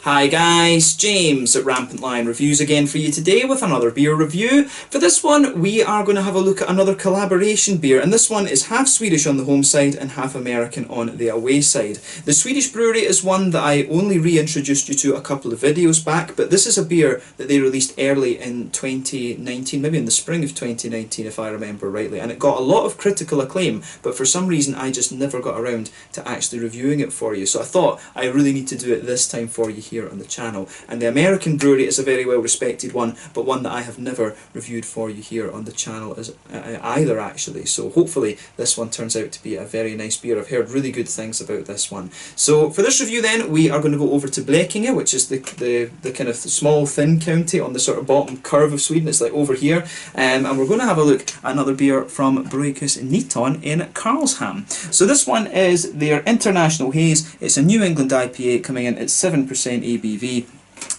Hi guys, James at RampantLionReviews again for you today with another beer review. For this one we are going to have a look at another collaboration beer, and this one is half Swedish on the home side and half American on the away side. The Swedish brewery is one that I only reintroduced you to a couple of videos back, but this is a beer that they released early in 2019, maybe in the spring of 2019 if I remember rightly, and it got a lot of critical acclaim, but for some reason I just never got around to actually reviewing it for you, so I thought I really need to do it this time for you here on the channel. And the American brewery is a very well respected one, but one that I have never reviewed for you here on the channel as either actually, so hopefully this one turns out to be a very nice beer. I've heard really good things about this one. So for this review then we are going to go over to Blekinge, which is the kind of small thin county on the sort of bottom curve of Sweden. It's like over here, and we're going to have a look at another beer from Brygghus in Karlshamn. So this one is their International Haze. It's a New England IPA coming in at 7% ABV,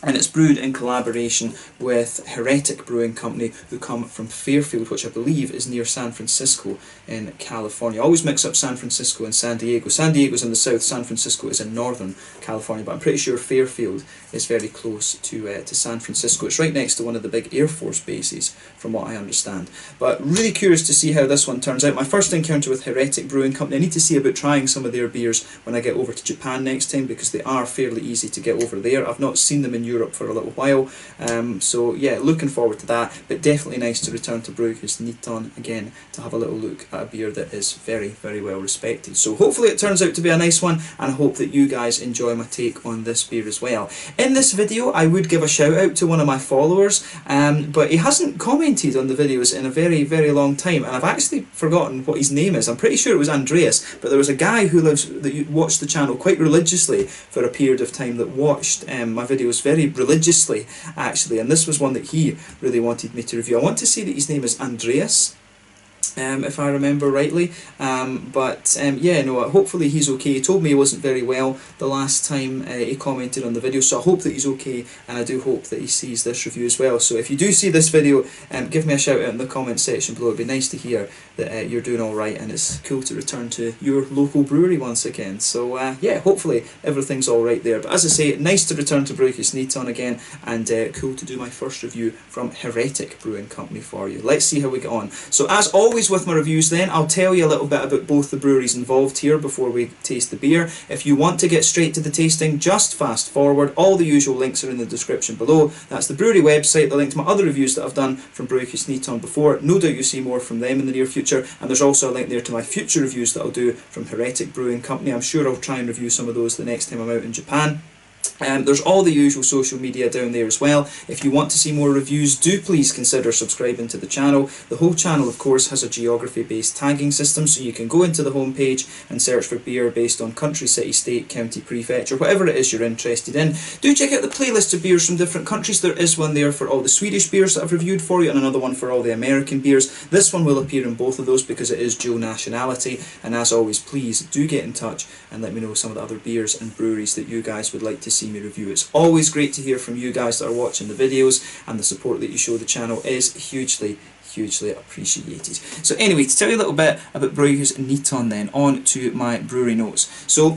and it's brewed in collaboration with Heretic Brewing Company, who come from Fairfield, which I believe is near San Francisco in California. I always mix up San Francisco and San Diego. San Diego's in the south, San Francisco is in northern California, but I'm pretty sure Fairfield is very close to San Francisco. It's right next to one of the big Air Force bases, from what I understand. But really curious to see how this one turns out. My first encounter with Heretic Brewing Company. I need to see about trying some of their beers when I get over to Japan next time, because they are fairly easy to get over there. I've not seen them in Europe for a little while, so yeah, looking forward to that, but definitely nice to return to Brygghus again to have a little look at a beer that is very, very well respected. So hopefully it turns out to be a nice one, and I hope that you guys enjoy my take on this beer as well. In this video I would give a shout out to one of my followers, but he hasn't commented on the videos in a very, very long time, and I've actually forgotten what his name is. I'm pretty sure it was Andreas, but there was a guy who watched the channel quite religiously for a period of time that watched my videos very religiously actually, and this was one that he really wanted me to review. I want to say that his name is Andreas, if I remember rightly, yeah, no, hopefully he's okay. He told me he wasn't very well the last time he commented on the video, so I hope that he's okay, and I do hope that he sees this review as well. So if you do see this video, give me a shout out in the comment section below. It'd be nice to hear that you're doing alright, and it's cool to return to your local brewery once again. So yeah, hopefully everything's alright there. But as I say, nice to return to Brygghus again, and cool to do my first review from Heretic Brewing Company for you. Let's see how we get on. So as always with my reviews then, I'll tell you a little bit about both the breweries involved here before we taste the beer. If you want to get straight to the tasting, just fast forward. All the usual links are in the description below. That's the brewery website, the link to my other reviews that I've done from Brygghus before. No doubt you'll see more from them in the near future, and there's also a link there to my future reviews that I'll do from Heretic Brewing Company. I'm sure I'll try and review some of those the next time I'm out in Japan. There's all the usual social media down there as well. If you want to see more reviews, do please consider subscribing to the channel. The whole channel, of course, has a geography-based tagging system, so you can go into the homepage and search for beer based on country, city, state, county, prefecture, whatever it is you're interested in. Do check out the playlist of beers from different countries. There is one there for all the Swedish beers that I've reviewed for you, and another one for all the American beers. This one will appear in both of those because it is dual nationality, and as always, please do get in touch and let me know some of the other beers and breweries that you guys would like to see me review. It's always great to hear from you guys that are watching the videos, and the support that you show the channel is hugely appreciated. So anyway, to tell you a little bit about Brygghus then, on to my brewery notes. So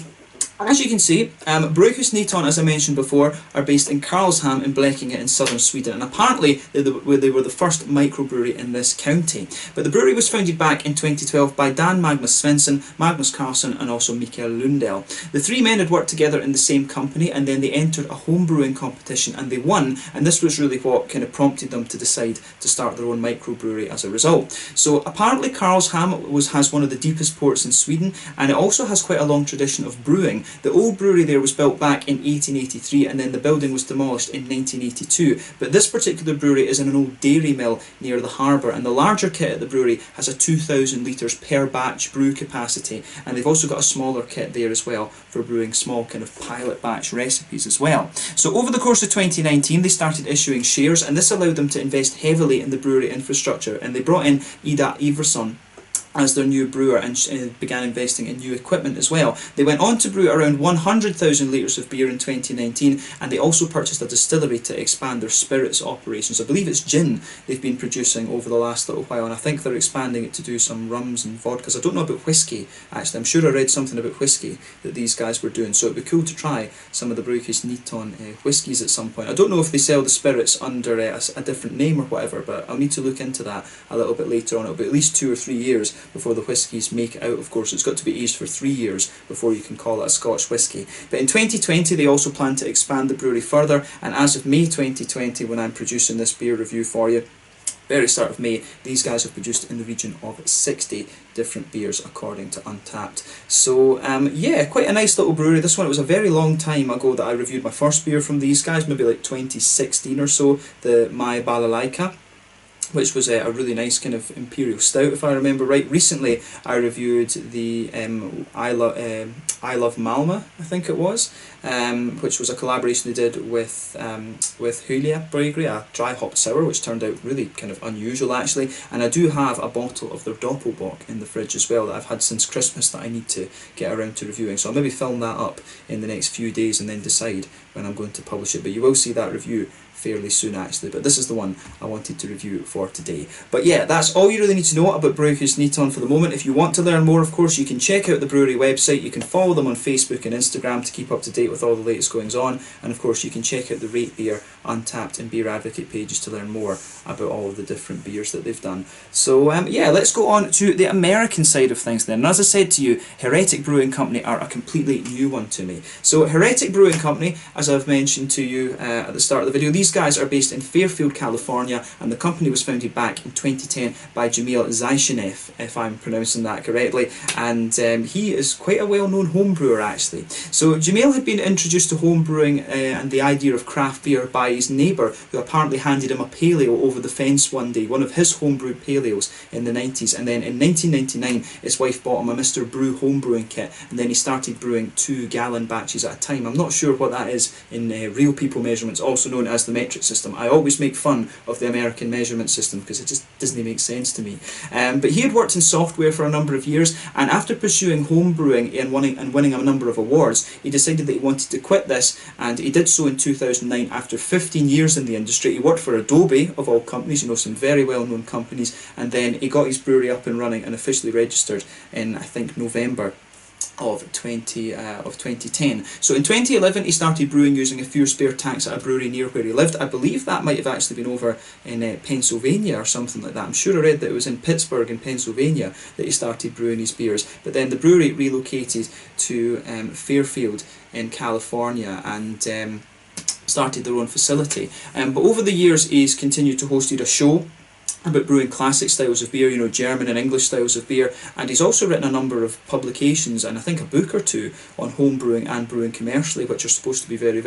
as you can see, Brygghus, as I mentioned before, are based in Karlshamn in Blekinge in southern Sweden, and apparently they were the first microbrewery in this county. But the brewery was founded back in 2012 by Dan Magnus Svensson, Magnus Karlsson and also Mikael Lundell. The three men had worked together in the same company, and then they entered a home brewing competition and they won, and this was really what kind of prompted them to decide to start their own microbrewery as a result. So apparently Karlshamn has one of the deepest ports in Sweden, and it also has quite a long tradition of brewing. The old brewery there was built back in 1883, and then the building was demolished in 1982. But this particular brewery is in an old dairy mill near the harbour, and the larger kit at the brewery has a 2,000 litres per batch brew capacity, and they've also got a smaller kit there as well for brewing small kind of pilot batch recipes as well. So over the course of 2019 they started issuing shares, and this allowed them to invest heavily in the brewery infrastructure, and they brought in Ida Iverson as their new brewer and began investing in new equipment as well. They went on to brew around 100,000 litres of beer in 2019, and they also purchased a distillery to expand their spirits operations. I believe it's gin they've been producing over the last little while, and I think they're expanding it to do some rums and vodkas. I don't know about whiskey, actually. I'm sure I read something about whiskey that these guys were doing, so it'd be cool to try some of the Brygghus Niton whiskies at some point. I don't know if they sell the spirits under a different name or whatever, but I'll need to look into that a little bit later on. It'll be at least 2 or 3 years before the whiskies make it out. Of course, it's got to be aged for 3 years before you can call it a Scotch whisky. But in 2020 they also plan to expand the brewery further, and as of May 2020, when I'm producing this beer review for you, very start of May, these guys have produced in the region of 60 different beers according to Untappd. So yeah, quite a nice little brewery. This one, it was a very long time ago that I reviewed my first beer from these guys, maybe like 2016 or so, the My Balalaika, which was a really nice kind of imperial stout, if I remember right. Recently I reviewed the I Love Malma, I think it was, which was a collaboration they did with Heretic Brewery, a dry hop sour, which turned out really kind of unusual actually. And I do have a bottle of their Doppelbock in the fridge as well that I've had since Christmas that I need to get around to reviewing. So I'll maybe film that up in the next few days and then decide when I'm going to publish it. But you will see that review fairly soon actually, but this is the one I wanted to review for today. But yeah, that's all you really need to know about Brygghus Niton for the moment. If you want to learn more, of course, you can check out the brewery website, you can follow them on Facebook and Instagram to keep up to date with all the latest goings on, and of course you can check out the Rate Beer, Untappd and Beer Advocate pages to learn more about all of the different beers that they've done. So yeah, let's go on to the American side of things then. And as I said to you, Heretic Brewing Company are a completely new one to me. So Heretic Brewing Company, as I've mentioned to you at the start of the video, these guys are based in Fairfield, California, and the company was founded back in 2010 by Jamil Zayshinev, if I'm pronouncing that correctly, and he is quite a well-known home brewer actually. So Jamil had been introduced to home brewing and the idea of craft beer by his neighbour, who apparently handed him a paleo over the fence one day, one of his homebrewed paleos in the 90s, and then in 1999 his wife bought him a Mr. Brew homebrewing kit, and then he started brewing 2-gallon batches at a time. I'm not sure what that is in real people measurements, also known as the metric system. I always make fun of the American measurement system because it just doesn't make sense to me. But he had worked in software for a number of years, and after pursuing home brewing and winning a number of awards, he decided that he wanted to quit this, and he did so in 2009 after 15 years in the industry. He worked for Adobe, of all companies, you know, some very well-known companies, and then he got his brewery up and running and officially registered in, I think, November of 2010. So in 2011 he started brewing using a few spare tanks at a brewery near where he lived. I believe that might have actually been over in Pennsylvania or something like that. I'm sure I read that it was in Pittsburgh in Pennsylvania that he started brewing his beers, but then the brewery relocated to Fairfield in California and started their own facility. But over the years he's continued to host a show about brewing classic styles of beer, you know, German and English styles of beer, and he's also written a number of publications and I think a book or two on home brewing and brewing commercially, which are supposed to be very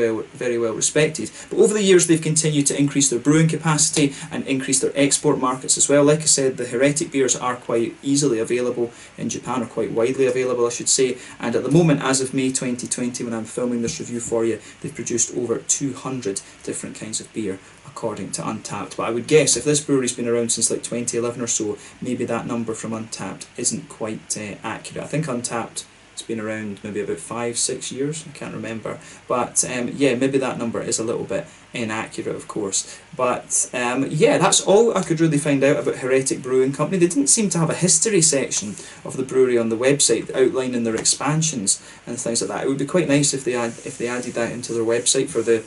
well respected. But over the years they've continued to increase their brewing capacity and increase their export markets as well. Like I said, the Heretic beers are quite easily available in Japan, or quite widely available I should say, and at the moment, as of May 2020 when I'm filming this review for you, they've produced over 200 different kinds of beer according to Untappd. But I would guess if this brewery's been around since like 2011 or so, maybe that number from Untappd isn't quite accurate. I think Untappd has been around maybe about 5-6 years, I can't remember, but yeah, maybe that number is a little bit inaccurate of course. But yeah, that's all I could really find out about Heretic Brewing Company. They didn't seem to have a history section of the brewery on the website outlining their expansions and things like that. It would be quite nice if they added that into their website for the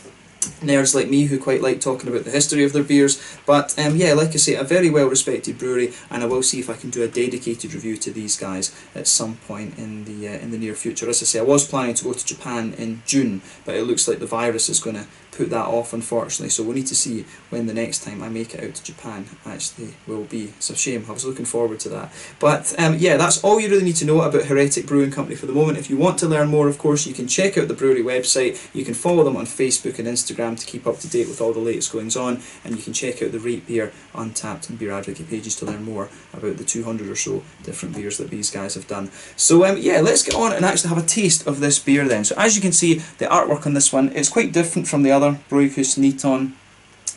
nerds like me who quite like talking about the history of their beers. But yeah, like I say, a very well respected brewery, and I will see if I can do a dedicated review to these guys at some point in the near future. As I say, I was planning to go to Japan in June, but it looks like the virus is going to put that off unfortunately, so we'll need to see when the next time I make it out to Japan actually will be. It's a shame, I was looking forward to that. But yeah, that's all you really need to know about Heretic Brewing Company for the moment. If you want to learn more, of course, you can check out the brewery website, you can follow them on Facebook and Instagram to keep up to date with all the latest goings on, and you can check out the Rate Beer, Untappd and Beer Advocate pages to learn more about the 200 or so different beers that these guys have done. So yeah, let's get on and actually have a taste of this beer then. So as you can see, the artwork on this one is quite different from the other Brygghus Niton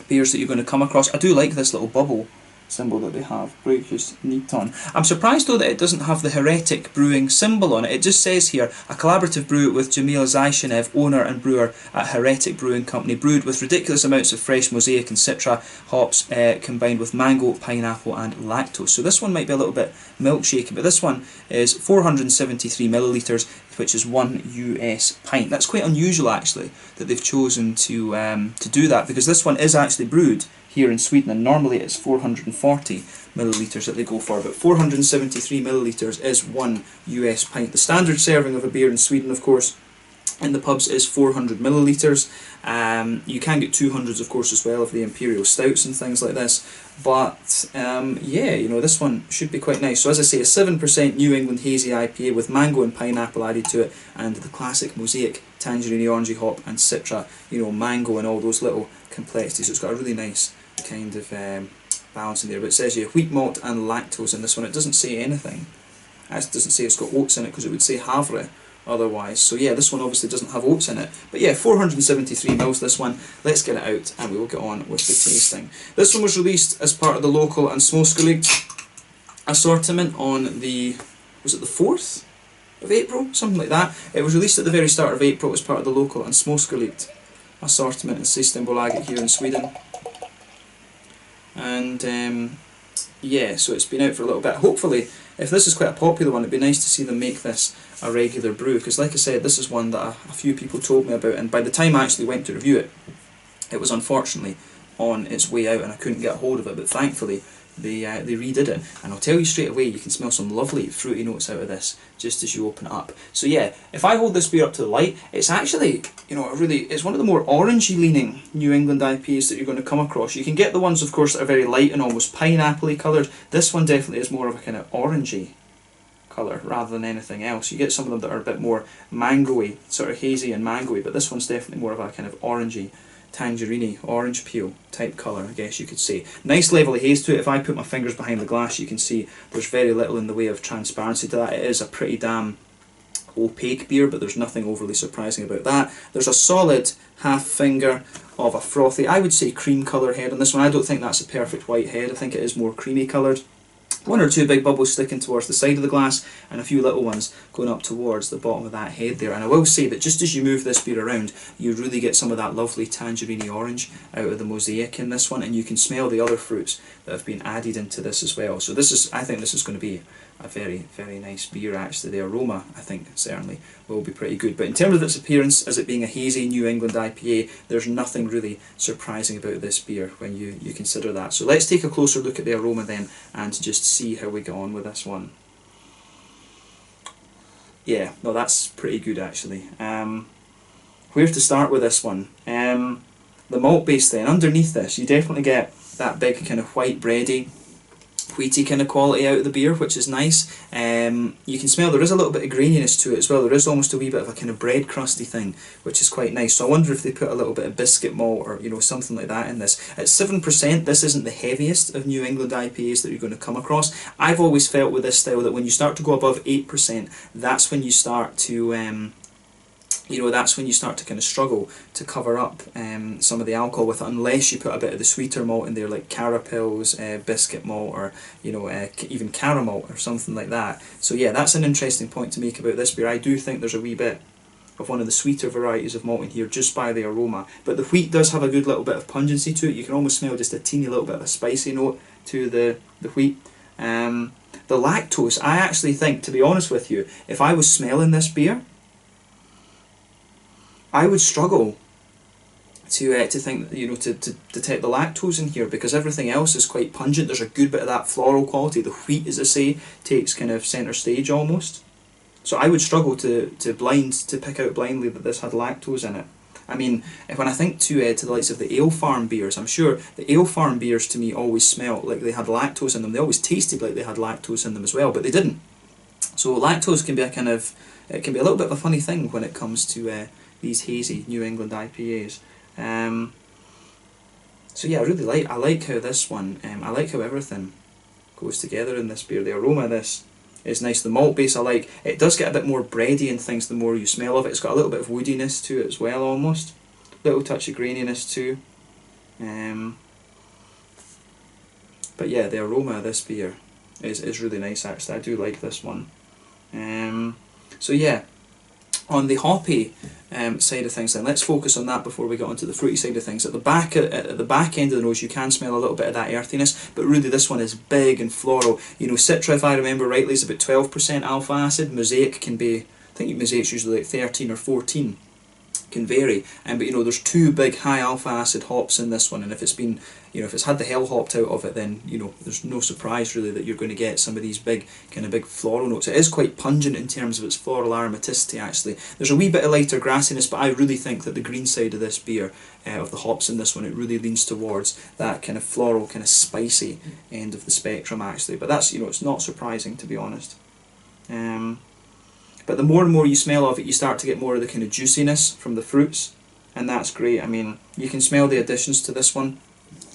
beers that you're going to come across. I do like this little bubble symbol that they have, Brygghus Niton. I'm surprised though that it doesn't have the Heretic Brewing symbol on it. It just says here, a collaborative brew with Jamil Zayshenev, owner and brewer at Heretic Brewing Company, brewed with ridiculous amounts of fresh mosaic and citra hops combined with mango, pineapple and lactose. So this one might be a little bit milkshakey, but this one is 473 millilitres, which is 1 US pint. That's quite unusual actually, that they've chosen to do that, because this one is actually brewed here in Sweden, and normally it's 440 millilitres that they go for, but 473 millilitres is 1 US pint. The standard serving of a beer in Sweden, of course, in the pubs is 400 millilitres. You can get 200s of course as well of the imperial stouts and things like this, but yeah, you know, this one should be quite nice. So as I say, a 7% New England Hazy IPA with mango and pineapple added to it, and the classic mosaic, tangerine, orangey hop and citra, you know, mango and all those little complexities. So it's got a really nice kind of balance in there, but it says here wheat malt and lactose in this one. It doesn't say anything. It doesn't say it's got oats in it, because it would say havre otherwise. So yeah, this one obviously doesn't have oats in it. But yeah, 473 mils this one. Let's get it out and we will get on with the tasting. This one was released as part of the local and småskaligt assortment on the, was it the 4th of April? Something like that. It was released at the very start of April as part of the local and småskaligt assortment in Systembolaget here in Sweden. And yeah, so it's been out for a little bit. Hopefully, if this is quite a popular one, it'd be nice to see them make this a regular brew, because like I said, this is one that a few people told me about, and by the time I actually went to review it, it was unfortunately on its way out and I couldn't get a hold of it, but thankfully they redid it, and I'll tell you straight away, you can smell some lovely fruity notes out of this just as you open it up. So yeah, if I hold this beer up to the light, it's actually, you know, it's one of the more orangey leaning New England IPAs that you're going to come across. You can get the ones of course that are very light and almost pineapple-y coloured. This one definitely is more of a kind of orangey colour rather than anything else. You get some of them that are a bit more mango-y, sort of hazy and mango-y, but this one's definitely more of a kind of orangey, tangerine, orange peel type colour, I guess you could say. Nice level of haze to it. If I put my fingers behind the glass, you can see there's very little in the way of transparency to that. It is a pretty damn opaque beer, but there's nothing overly surprising about that. There's a solid half finger of a frothy, I would say cream colour head on this one. I don't think that's a perfect white head, I think it is more creamy coloured. One or two big bubbles sticking towards the side of the glass, and a few little ones going up towards the bottom of that head there. And I will say that just as you move this beer around, you really get some of that lovely tangerine orange out of the mosaic in this one, and you can smell the other fruits that have been added into this as well. So this is, I think this is going to be a very, very nice beer actually. The aroma, I think, certainly will be pretty good. But in terms of its appearance, as it being a hazy New England IPA, there's nothing really surprising about this beer when you consider that. So let's take a closer look at the aroma then, and just see how we get on with this one. Yeah, no, that's pretty good actually. Where to start with this one? The malt base then, underneath this, you definitely get that big kind of white bready, wheaty kind of quality out of the beer, which is nice. You can smell there is a little bit of graininess to it as well. There is almost a wee bit of a kind of bread crusty thing, which is quite nice. So I wonder if they put a little bit of biscuit malt or, you know, something like that in this. At 7%, this isn't the heaviest of New England IPAs that you're going to come across. I've always felt with this style that when you start to go above 8%, that's when you start to that's when you start to kind of struggle to cover up some of the alcohol with it, unless you put a bit of the sweeter malt in there, like carapils, biscuit malt, or even caramel or something like that. So yeah, that's an interesting point to make about this beer. I do think there's a wee bit of one of the sweeter varieties of malt in here just by the aroma, but the wheat does have a good little bit of pungency to it. You can almost smell just a teeny little bit of a spicy note to the wheat. The lactose, I actually think, to be honest with you, if I was smelling this beer, I would struggle to think, to detect the lactose in here, because everything else is quite pungent. There's a good bit of that floral quality. The wheat, as I say, takes kind of centre stage almost. So I would struggle to pick out blindly that this had lactose in it. I mean, when I think to the likes of the ale farm beers, I'm sure the ale farm beers to me always smelt like they had lactose in them. They always tasted like they had lactose in them as well, but they didn't. So lactose can be it can be a little bit of a funny thing when it comes to these hazy New England IPAs. So yeah, I like how this one, I like how everything goes together in this beer. The aroma of this is nice. The malt base I like. It does get a bit more bready and things the more you smell of it. It's got a little bit of woodiness to it as well almost. Little touch of graininess too. But yeah, the aroma of this beer is really nice actually. I do like this one. So yeah, on the hoppy side of things then, let's focus on that before we get onto the fruity side of things. At the back end of the nose you can smell a little bit of that earthiness, but really this one is big and floral. You know, Citra, if I remember rightly, is about 12% alpha acid. Mosaic can be, I think Mosaic's usually like 13 or 14. Can vary, but you know, there's two big high alpha acid hops in this one, and if it's been, you know, if it's had the hell hopped out of it, then you know, there's no surprise really that you're going to get some of these big floral notes. It is quite pungent in terms of its floral aromaticity actually. There's a wee bit of lighter grassiness, but I really think that the green side of this beer, of the hops in this one, it really leans towards that kind of floral, kind of spicy end of the spectrum actually. But that's, you know, it's not surprising, to be honest. But the more and more you smell of it, you start to get more of the kind of juiciness from the fruits, and that's great. I mean, you can smell the additions to this one.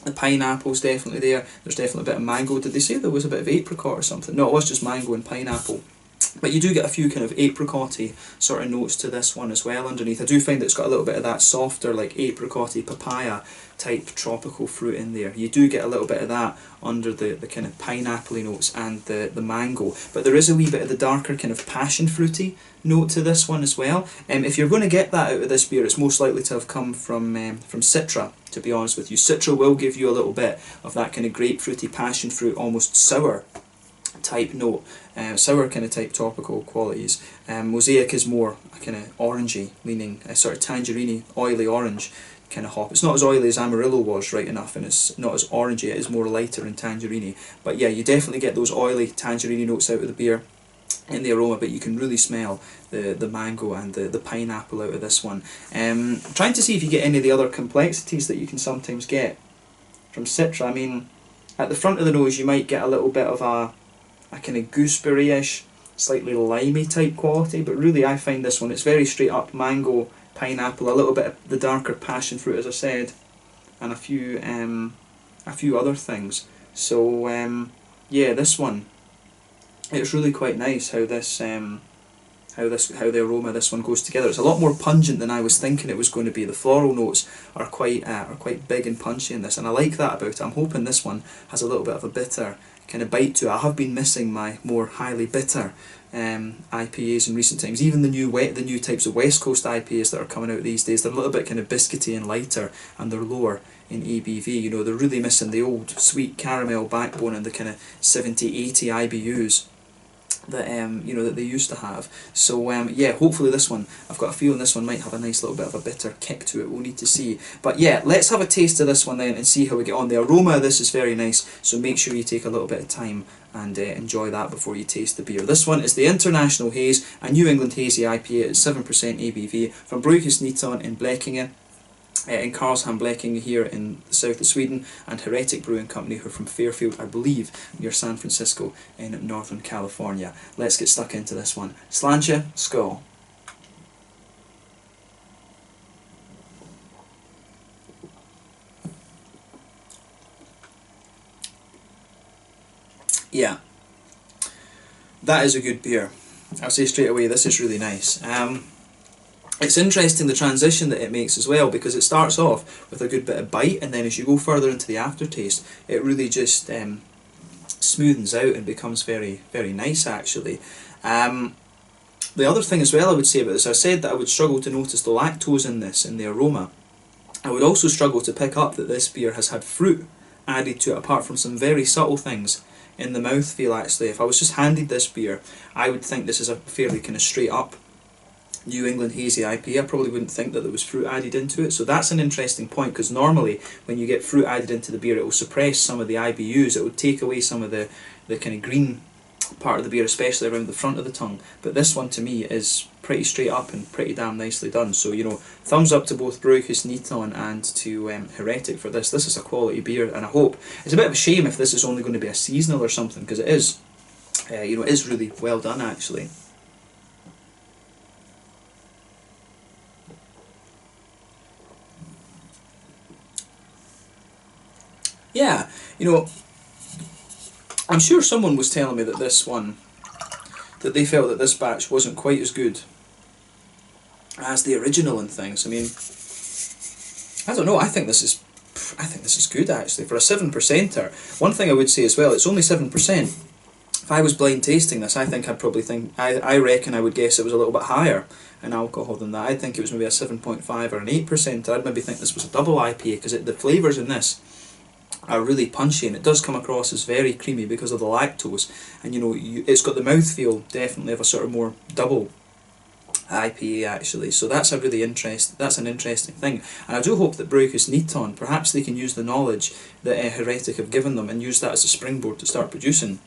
The pineapple's definitely there. There's definitely a bit of mango. Did they say there was a bit of apricot or something? No, it was just mango and pineapple. But you do get a few kind of apricot-y sort of notes to this one as well underneath. I do find that it's got a little bit of that softer, like apricot-y papaya type tropical fruit in there. You do get a little bit of that under the kind of pineapple-y notes and the mango. But there is a wee bit of the darker kind of passion fruity note to this one as well. If you're going to get that out of this beer, it's most likely to have come from Citra, to be honest with you. Citra will give you a little bit of that kind of grapefruity, passion fruit, almost sour type note, sour kind of type topical qualities. Mosaic is more a kind of orangey leaning, sort of tangerine oily orange kind of hop. It's not as oily as Amarillo was, right enough, and it's not as orangey. It is more lighter and tangerine. But yeah, you definitely get those oily tangerine notes out of the beer in the aroma, but you can really smell the mango and the pineapple out of this one. Trying to see if you get any of the other complexities that you can sometimes get from Citra. I mean, at the front of the nose you might get a little bit of a kind of gooseberry-ish, slightly limey type quality, but really I find this one, it's very straight up mango, pineapple, a little bit of the darker passion fruit as I said, and a few other things. So yeah, this one, it's really quite nice how this how the aroma of this one goes together. It's a lot more pungent than I was thinking it was going to be. The floral notes are quite big and punchy in this, and I like that about it. I'm hoping this one has a little bit of a bitter kind of bite to it. I have been missing my more highly bitter IPAs in recent times. Even the new types of West Coast IPAs that are coming out these days, they're a little bit kind of biscuity and lighter, and they're lower in ABV. You know, they're really missing the old sweet caramel backbone and the kind of 70-80 IBUs that you know, that they used to have. So yeah, hopefully this one, I've got a feeling this one might have a nice little bit of a bitter kick to it. We'll need to see. But yeah, let's have a taste of this one then and see how we get on. The aroma of this is very nice, so make sure you take a little bit of time and enjoy that before you taste the beer. This one is the International Haze, a New England Hazy IPA at 7% ABV from Brygghus in Blekinge, in Karlshamn, Blekinge here in the south of Sweden, and Heretic Brewing Company, who are from Fairfield, I believe, near San Francisco in Northern California. Let's get stuck into this one. Sláinte, skål. Yeah, that is a good beer. I'll say straight away, this is really nice. It's interesting the transition that it makes as well, because it starts off with a good bit of bite, and then as you go further into the aftertaste, it really just smoothens out and becomes very, very nice actually. The other thing as well I would say about this, I said that I would struggle to notice the lactose in this, in the aroma. I would also struggle to pick up that this beer has had fruit added to it, apart from some very subtle things in the mouthfeel actually. If I was just handed this beer, I would think this is a fairly kind of straight up New England Hazy IPA. I probably wouldn't think that there was fruit added into it. So that's an interesting point, because normally when you get fruit added into the beer, it will suppress some of the IBUs, it will take away some of the kind of green part of the beer, especially around the front of the tongue. But this one to me is pretty straight up and pretty damn nicely done. So, you know, thumbs up to both Brygghus and to Heretic for this. This is a quality beer, and I hope, it's a bit of a shame if this is only going to be a seasonal or something, because it is, you know, it is really well done actually. Yeah, you know, I'm sure someone was telling me that this one, that they felt that this batch wasn't quite as good as the original and things. I mean, I don't know, I think this is I think this is good actually for a 7%er. One thing I would say as well, it's only 7%. If I was blind tasting this, I think I'd probably think, I reckon I would guess it was a little bit higher in alcohol than that. I'd think it was maybe a 7.5 or an 8%. I'd maybe think this was a double IPA, because the flavours in this are really punchy, and it does come across as very creamy because of the lactose, and you know, it's got the mouthfeel definitely of a sort of more double IPA actually, so that's an interesting thing, and I do hope that Brygghus Niton, perhaps they can use the knowledge that Heretic have given them and use that as a springboard to start producing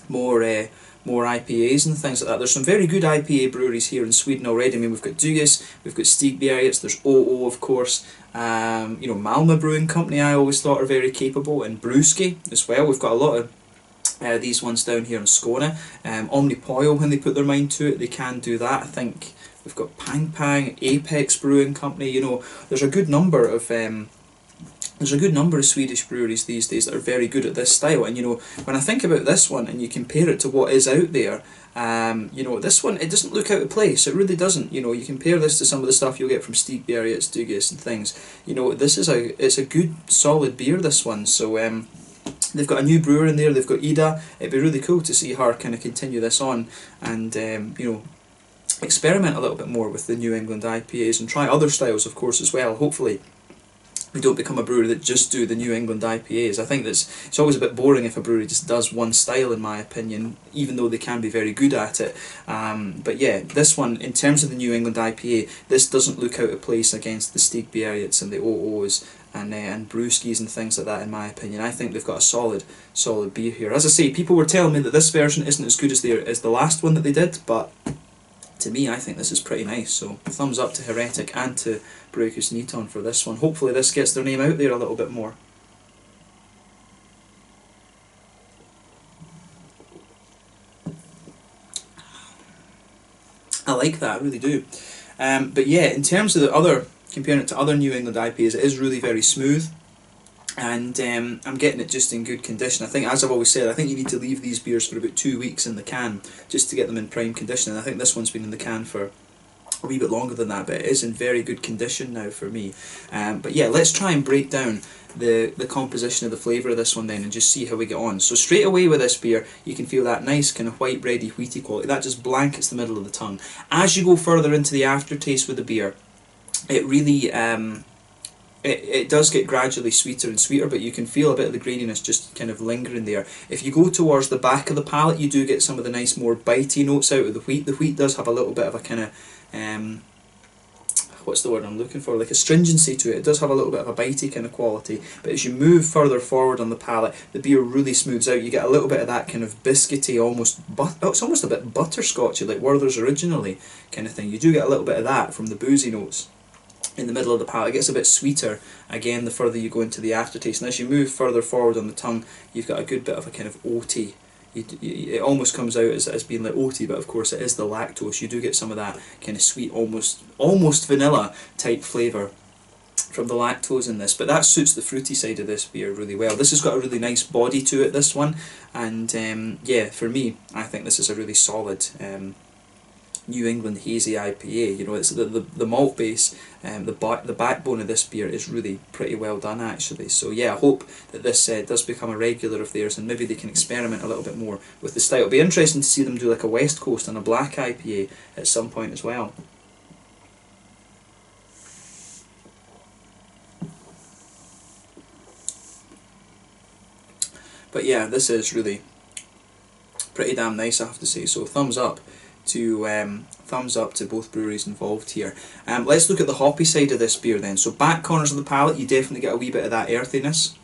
more IPAs and things like that. There's some very good IPA breweries here in Sweden already. I mean, we've got Brygghus, we've got Stigbergets, there's OO of course, you know, Malmö Brewing Company I always thought are very capable, and Brewski as well. We've got a lot of these ones down here in Skåne. Omnipoil, when they put their mind to it, they can do that. I think we've got Pang Pang, Apex Brewing Company. You know, there's a good number of Swedish breweries these days that are very good at this style. And you know, when I think about this one and you compare it to what is out there, you know, this one, it doesn't look out of place. It really doesn't. You know, you compare this to some of the stuff you'll get from Stigbergets, Brygghus and things. You know, it's a good solid beer, this one. So they've got a new brewer in there. They've got Ida. It'd be really cool to see her kind of continue this on and you know, experiment a little bit more with the New England IPAs and try other styles, of course, as well. Hopefully we don't become a brewery that just do the New England IPAs. I think it's always a bit boring if a brewery just does one style, in my opinion, even though they can be very good at it. But yeah, this one, in terms of the New England IPA, this doesn't look out of place against the Stigbergets and the OOs and Brewskis and things like that, in my opinion. I think they've got a solid beer here. As I say, people were telling me that this version isn't as good as the last one that they did, but to me, I think this is pretty nice. So thumbs up to Heretic and to Brygghus Niton for this one. Hopefully this gets their name out there a little bit more. I like that, I really do. But yeah, in terms of comparing it to other New England IPAs, it is really very smooth, and I'm getting it just in good condition. I think, as I've always said, I think you need to leave these beers for about 2 weeks in the can just to get them in prime condition, and I think this one's been in the can for a wee bit longer than that, but it is in very good condition now for me. But yeah, let's try and break down the composition of the flavour of this one then and just see how we get on. So straight away with this beer, you can feel that nice kind of white bready wheaty quality. That just blankets the middle of the tongue. As you go further into the aftertaste with the beer, it really it does get gradually sweeter and sweeter, but you can feel a bit of the graininess just kind of lingering there. If you go towards the back of the palate, you do get some of the nice more bitey notes out of the wheat. The wheat does have a little bit of a kind of what's the word I'm looking for, like astringency to it. It does have a little bit of a bitey kind of quality, but as you move further forward on the palate, the beer really smooths out. You get a little bit of that kind of biscuity, it's almost a bit butterscotchy, like Werther's originally kind of thing. You do get a little bit of that from the boozy notes in the middle of the palate. It gets a bit sweeter again the further you go into the aftertaste, and as you move further forward on the tongue, you've got a good bit of a kind of oaty. It almost comes out as being like oaty, but of course it is the lactose. You do get some of that kind of sweet, almost vanilla type flavour from the lactose in this, but that suits the fruity side of this beer really well. This has got a really nice body to it, this one, and yeah, for me, I think this is a really solid New England Hazy IPA. You know, it's the malt base, the backbone of this beer is really pretty well done actually. So yeah, I hope that this does become a regular of theirs, and maybe they can experiment a little bit more with the style. It'll be interesting to see them do like a West Coast and a black IPA at some point as well. But yeah, this is really pretty damn nice, I have to say. So thumbs up to both breweries involved here. Let's look at the hoppy side of this beer then. So back corners of the palate, you definitely get a wee bit of that earthiness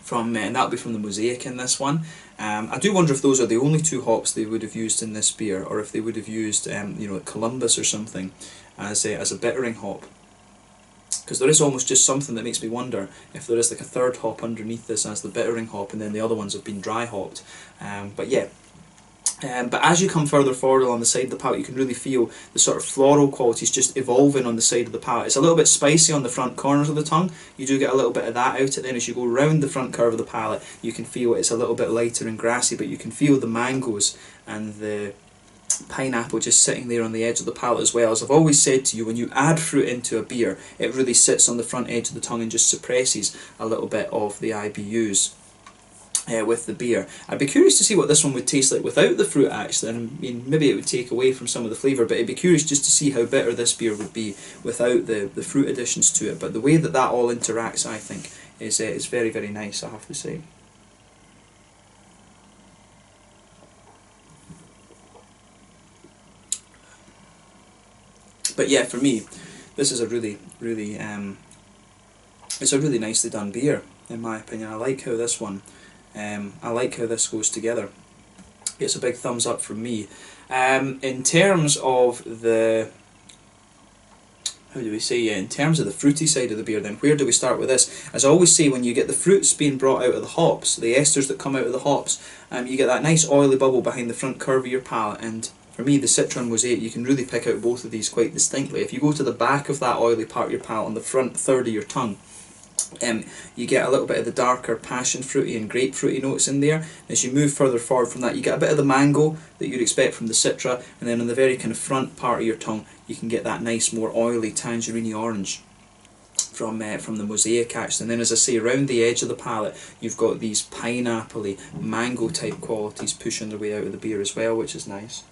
from, and that'll be from the Mosaic in this one. I do wonder if those are the only two hops they would have used in this beer, or if they would have used you know, like Columbus or something as a bittering hop. Because there is almost just something that makes me wonder if there is like a third hop underneath this as the bittering hop, and then the other ones have been dry hopped. But yeah. But as you come further forward along the side of the palate, you can really feel the sort of floral qualities just evolving on the side of the palate. It's a little bit spicy on the front corners of the tongue. You do get a little bit of that out, and then as you go round the front curve of the palate, you can feel it's a little bit lighter and grassy, but you can feel the mangoes and the pineapple just sitting there on the edge of the palate as well. As I've always said to you, when you add fruit into a beer, it really sits on the front edge of the tongue and just suppresses a little bit of the IBUs with the beer. I'd be curious to see what this one would taste like without the fruit actually. I mean, maybe it would take away from some of the flavour, but I'd be curious just to see how bitter this beer would be without the fruit additions to it. But the way that that all interacts, I think, is very, very nice, I have to say. But yeah, for me, this is a really, really, it's a really nicely done beer, in my opinion. I like how this one, I like how this goes together. It's a big thumbs up from me. In terms of the, how do we say, yeah, in terms of the fruity side of the beer then, where do we start with this? As I always say, when you get the fruits being brought out of the hops, the esters that come out of the hops, you get that nice oily bubble behind the front curve of your palate, and for me, the Citron Mosaic, you can really pick out both of these quite distinctly. If you go to the back of that oily part of your palate, on the front third of your tongue, you get a little bit of the darker passion fruity and grapefruity notes in there. As you move further forward from that, you get a bit of the mango that you'd expect from the Citra, and then on the very kind of front part of your tongue, you can get that nice, more oily, tangerine orange from the Mosaic actually. And then, as I say, around the edge of the palate, you've got these pineapple-y, mango type qualities pushing their way out of the beer as well, which is nice.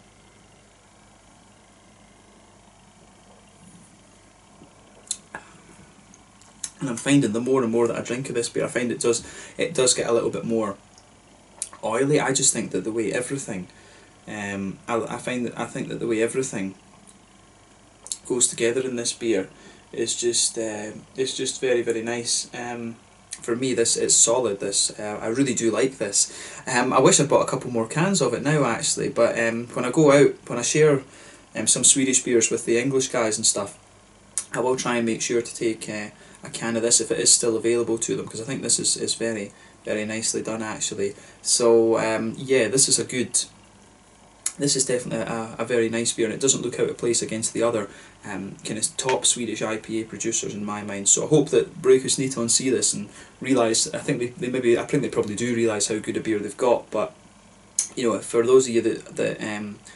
And I'm finding the more and more that I drink of this beer, I find it does get a little bit more oily. I just think that the way everything, I think that the way everything goes together in this beer is just very, very nice. For me, it's solid. I really do like this. I wish I'd bought a couple more cans of it now actually, but when I go out, when I share some Swedish beers with the English guys and stuff, I will try and make sure to take a can of this if it is still available to them, because I think this is very, very nicely done actually. So yeah, this is definitely a very nice beer, and it doesn't look out of place against the other kind of top Swedish IPA producers in my mind. So I hope that Brygghus Niton see this and realise, I think they probably do realise how good a beer they've got, but you know, for those of you that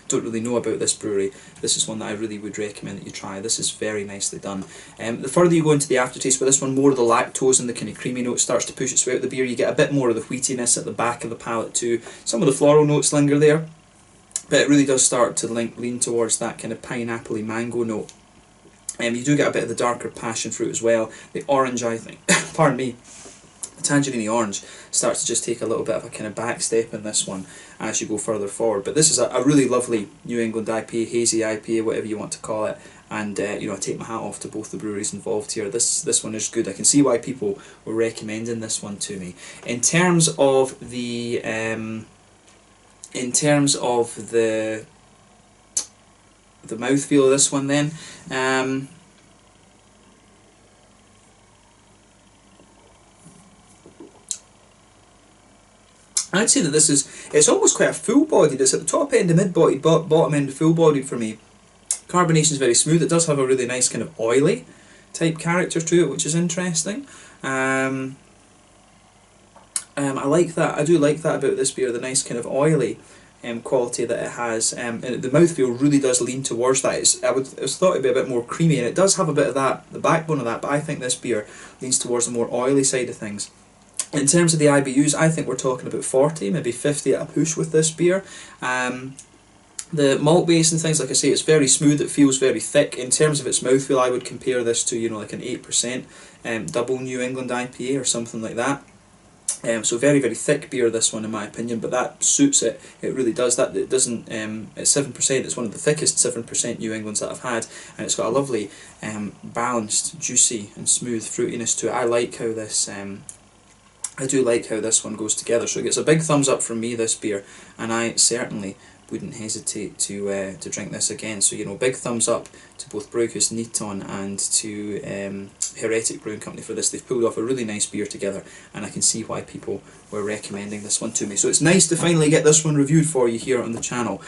don't really know about this brewery, this is one that I really would recommend that you try. This is very nicely done. The further you go into the aftertaste with this one, more of the lactose and the kind of creamy note starts to push its way out the beer. You get a bit more of the wheatiness at the back of the palate too. Some of the floral notes linger there, but it really does start to lean towards that kind of pineapple-y mango note. You do get a bit of the darker passion fruit as well. The orange, I think, pardon me, the tangerine orange starts to just take a little bit of a kind of back step in this one as you go further forward. But this is a really lovely New England IPA, hazy IPA, whatever you want to call it. And you know, I take my hat off to both the breweries involved here. This one is good. I can see why people were recommending this one to me. In terms of the mouthfeel of this one, then. I'd say that it's almost quite a full-bodied. It's at the top end of mid-bodied, bottom end of full-bodied for me. Carbonation is very smooth. It does have a really nice kind of oily type character to it, which is interesting. I like that. I do like that about this beer, the nice kind of oily quality that it has. And the mouthfeel really does lean towards that. I was thought it'd be a bit more creamy, and it does have a bit of that, the backbone of that, but I think this beer leans towards the more oily side of things. In terms of the IBUs, I think we're talking about 40, maybe 50 at a push with this beer. The malt base and things, like I say, it's very smooth, it feels very thick. In terms of its mouthfeel, I would compare this to, you know, like an 8% double New England IPA or something like that. So very, very thick beer, this one, in my opinion, but that suits it. It really does. That it doesn't. It's 7%. It's one of the thickest 7% New Englands that I've had, and it's got a lovely, balanced, juicy and smooth fruitiness to it. I like how this. I do like how this one goes together. So it gets a big thumbs up from me, this beer, and I certainly wouldn't hesitate to drink this again. So, you know, big thumbs up to both Brygghus Niton and to Heretic Brewing Company for this. They've pulled off a really nice beer together, and I can see why people were recommending this one to me. So it's nice to finally get this one reviewed for you here on the channel.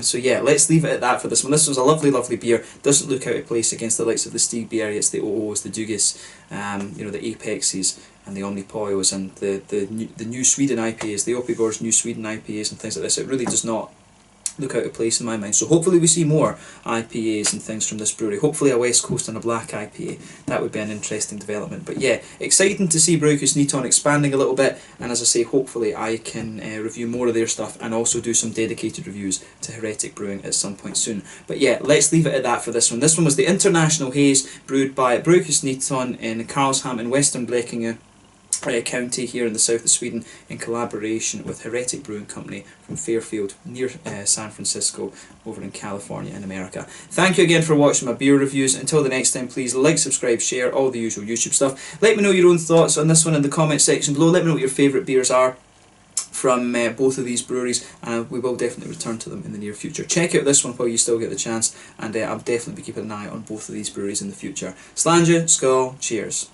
So yeah, let's leave it at that for this one. This was a lovely, lovely beer. Doesn't look out of place against the likes of the Stig Bergets, the OOs, the Dugges, you know, the Apexes, and the Omnipoyos, and the New Sweden IPAs, the Opigor's New Sweden IPAs and things like this. It really does not look out of place in my mind. So hopefully we see more IPAs and things from this brewery. Hopefully a West Coast and a black IPA. That would be an interesting development. But yeah, exciting to see Brygghus Neaton expanding a little bit, and as I say, hopefully I can review more of their stuff and also do some dedicated reviews to Heretic Brewing at some point soon. But yeah, let's leave it at that for this one. This one was the International Haze, brewed by Brygghus Neaton in Karlshamn in western Blekinge county here in the south of Sweden, in collaboration with Heretic Brewing Company from Fairfield near San Francisco over in California in America. Thank you again for watching my beer reviews. Until the next time, please like, subscribe, share, all the usual YouTube stuff. Let me know your own thoughts on this one in the comment section below. Let me know what your favourite beers are from both of these breweries, and we will definitely return to them in the near future. Check out this one while you still get the chance, and I'll definitely be keeping an eye on both of these breweries in the future. Slàinte, skål, cheers.